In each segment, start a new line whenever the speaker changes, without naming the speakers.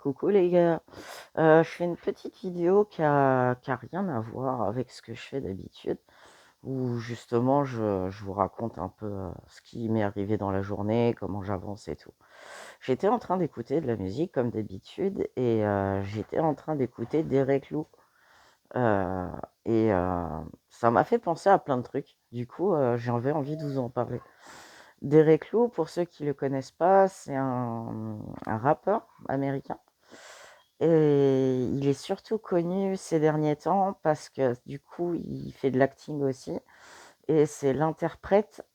Coucou les gars, je fais une petite vidéo qui a rien à voir avec ce que je fais d'habitude, où justement je vous raconte un peu ce qui m'est arrivé dans la journée, comment j'avance et tout. J'étais en train d'écouter de la musique comme d'habitude et j'étais en train d'écouter Derek Lou euh, et ça m'a fait penser à plein de trucs. Du coup, j'avais envie de vous en parler. Derek Lou, pour ceux qui le connaissent pas, c'est un rappeur américain. Et il est surtout connu ces derniers temps parce que du coup, il fait de l'acting aussi. Et c'est l'interprète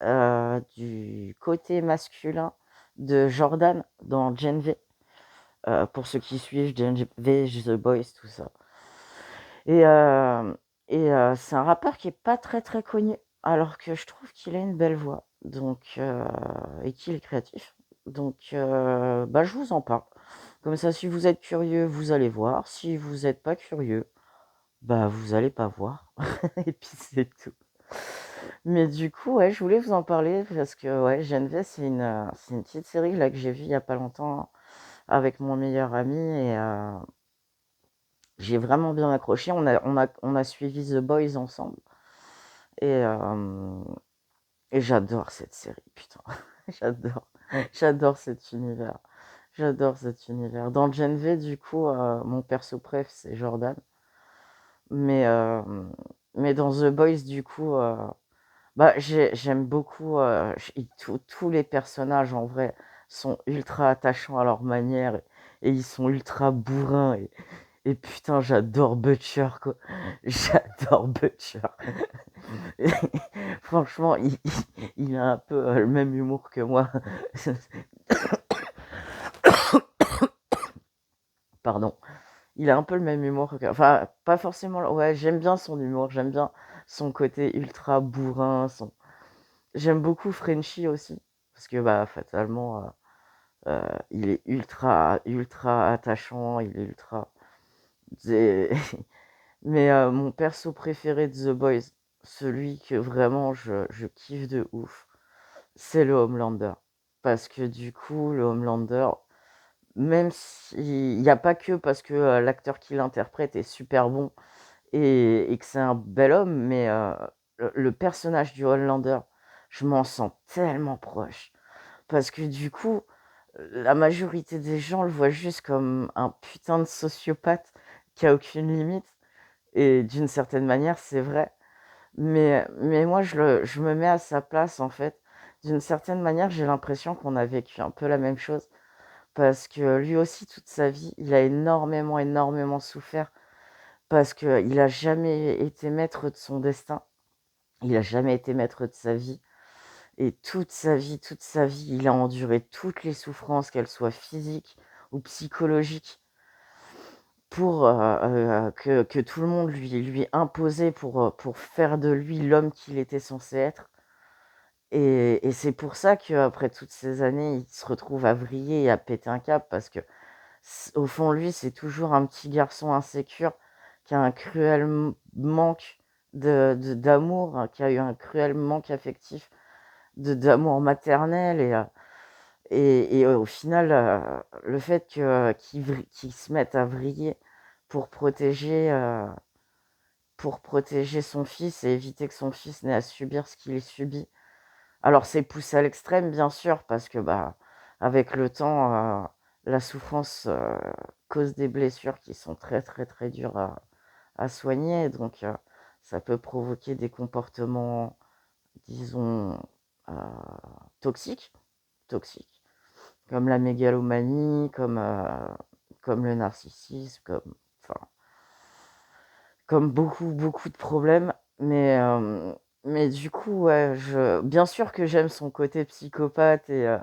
du côté masculin de Jordan dans Gen V. Pour ceux qui suivent Gen V, The Boys, tout ça. Et, euh, c'est un rappeur qui est pas très très connu, alors que je trouve qu'il a une belle voix, donc et qu'il est créatif. Donc bah je vous en parle. Comme ça, si vous êtes curieux, vous allez voir. Si vous n'êtes pas curieux, bah vous allez pas voir. Et puis c'est tout. Mais du coup, ouais, je voulais vous en parler parce que ouais, Geneviève, c'est une petite série là que j'ai vue il y a pas longtemps avec mon meilleur ami et j'ai vraiment bien accroché. On a suivi The Boys ensemble et, euh, et j'adore cette série, putain. J'adore. J'adore cet univers. J'adore cet univers. Dans Gen V, du coup, mon perso préf, c'est Jordan. Mais, euh, mais dans The Boys, du coup, bah, j'aime beaucoup. Tous les personnages, en vrai, sont ultra attachants à leur manière et ils sont ultra bourrins. Et putain, j'adore Butcher, quoi. J'adore Butcher. Franchement, il a un peu le même humour que moi. Pardon. Il a un peu le même humour que... Enfin, pas forcément... Ouais, j'aime bien son humour, j'aime bien son côté ultra bourrin. J'aime beaucoup Frenchie aussi, parce que bah, fatalement, il est ultra attachant, il est ultra... c'est- Mais mon perso préféré de The Boys, celui que vraiment je kiffe de ouf, c'est le Homelander. Parce que du coup, le Homelander, même s'il n'y a pas que parce que l'acteur qui l'interprète est super bon et que c'est un bel homme, mais le personnage du Homelander, je m'en sens tellement proche. Parce que du coup, la majorité des gens le voient juste comme un putain de sociopathe qui a aucune limite. Et d'une certaine manière, c'est vrai. Mais moi, je me mets à sa place, en fait. D'une certaine manière, j'ai l'impression qu'on a vécu un peu la même chose. Parce que lui aussi, toute sa vie, il a énormément souffert. Parce qu'il a jamais été maître de son destin. Il a jamais été maître de sa vie. Et toute sa vie, il a enduré toutes les souffrances, qu'elles soient physiques ou psychologiques, pour que tout le monde lui imposait pour faire de lui l'homme qu'il était censé être. Et c'est pour ça qu'après toutes ces années, il se retrouve à vriller et à péter un câble, parce que au fond, lui, c'est toujours un petit garçon insécure qui a un cruel manque d'amour, hein, qui a eu un cruel manque affectif d'amour maternel. Et au final, le fait qu'il se mette à vriller pour protéger, euh, pour protéger son fils et éviter que son fils n'ait à subir ce qu'il subit. Alors c'est poussé à l'extrême, bien sûr, parce que bah, avec le temps, la souffrance cause des blessures qui sont très dures à soigner. Donc ça peut provoquer des comportements, disons, euh, toxiques, toxiques, comme la mégalomanie, comme le narcissisme, enfin, comme beaucoup de problèmes. Mais du coup, ouais, bien sûr que j'aime son côté psychopathe et,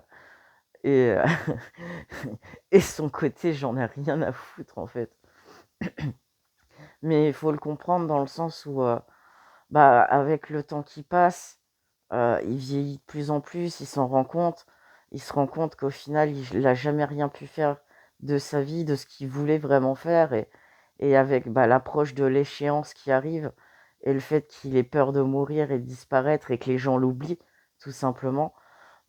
et son côté j'en ai rien à foutre en fait. Mais il faut le comprendre dans le sens où, bah, avec le temps qui passe, il vieillit de plus en plus, il se rend compte qu'au final, il n'a jamais rien pu faire de sa vie, de ce qu'il voulait vraiment faire. Et avec bah, l'approche de l'échéance qui arrive, et le fait qu'il ait peur de mourir et de disparaître, et que les gens l'oublient, tout simplement,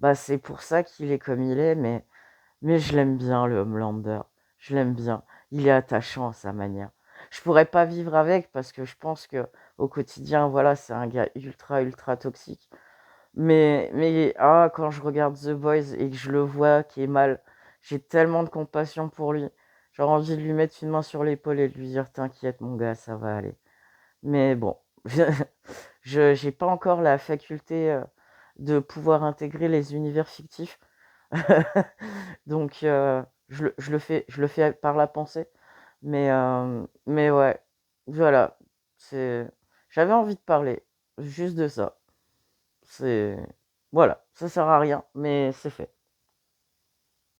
bah, c'est pour ça qu'il est comme il est. Mais je l'aime bien, le Homelander. Je l'aime bien. Il est attachant à sa manière. Je pourrais pas vivre avec parce que je pense que au quotidien, voilà, c'est un gars ultra, ultra toxique. Mais quand je regarde The Boys et que je le vois qui est mal, j'ai tellement de compassion pour lui. J'aurais envie de lui mettre une main sur l'épaule et de lui dire, t'inquiète, mon gars, ça va aller. Mais bon, je j'ai pas encore la faculté de pouvoir intégrer les univers fictifs. Donc, je le fais par la pensée. Mais ouais, voilà. C'est, j'avais envie de parler juste de ça. C'est, voilà, ça sert à rien, mais c'est fait.